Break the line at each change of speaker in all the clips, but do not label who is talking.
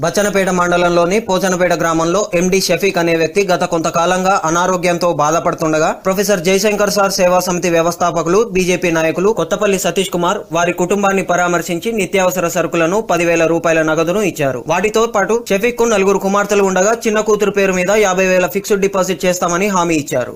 బచ్చన్నపేట మండలంలోని పోచనపేట గ్రామంలో ఎండి షఫీక్ అనే వ్యక్తి గత కొంతకాలంగా అనారోగ్యంతో బాధపడుతుండగా ప్రొఫెసర్ జయశంకర్ సార్ సేవా సమితి వ్యవస్థాపకులు బీజేపీ నాయకులు కొత్తపల్లి సతీష్ కుమార్ వారి కుటుంబాన్ని పరామర్శించి నిత్యావసర సరుకులను 10,000 రూపాయల నగదును ఇచ్చారు. వాటితో పాటు షఫీక్ కు 4 కుమార్తెలు ఉండగా చిన్న కూతురు పేరు మీద 50,000 ఫిక్స్డ్ డిపాజిట్ చేస్తామని హామీ ఇచ్చారు.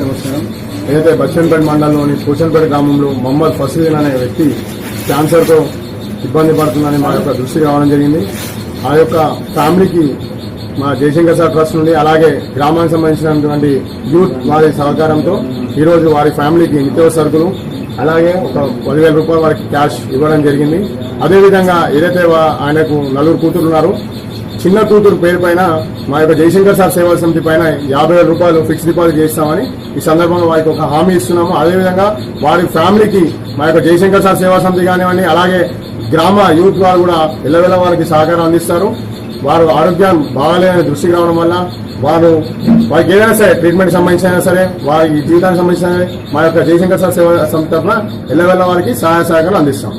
నమస్కారం. ఏదైతే బచ్చన్నపేట మండలంలోని పోచనపేట గ్రామంలో మొహమ్మద్ ఫసీల్ అనే వ్యక్తి క్యాన్సర్ తో ఇబ్బంది పడుతుందని మా యొక్క దృష్టికి రావడం జరిగింది. ఆ యొక్క ఫ్యామిలీకి మా జయశంకర్ సార్ ట్రస్ట్ నుండి అలాగే గ్రామానికి సంబంధించినటువంటి యూత్ వారి సహకారంతో ఈ రోజు వారి ఫ్యామిలీకి నిత్యావసర సరుకులు అలాగే ఒక 10,000 రూపాయలు వారికి క్యాష్ ఇవ్వడం జరిగింది. అదేవిధంగా ఏదైతే ఆయనకు 4 కూతురు ఉన్నారు, చిన్న కూతురు పేరు పైన మా యొక్క జయశంకర్ సార్ సేవా సమితి పైన 50,000 రూపాయలు ఫిక్స్ డిపాజిట్ చేస్తామని ఈ సందర్భంగా వారికి ఒక హామీ ఇస్తున్నాము. అదేవిధంగా వారి ఫ్యామిలీకి మా యొక్క జయశంకర్ సార్ సేవా సమితి కానివ్వండి అలాగే గ్రామ యూత్ వారు కూడా ఎల్లవెల్ల వారికి సహకారం అందిస్తారు. వారు ఆరోగ్యం బాగాలేదని దృష్టికి రావడం వల్ల వారికి ఏదైనా సరే ట్రీట్మెంట్ సంబంధించిన సరే వారి జీవితానికి సంబంధించిన మా యొక్క జయశంకర్ సార్ సేవా సమితి తరఫున ఎల్లవెల్ల వారికి సహాయ సహకారాలు అందిస్తాం.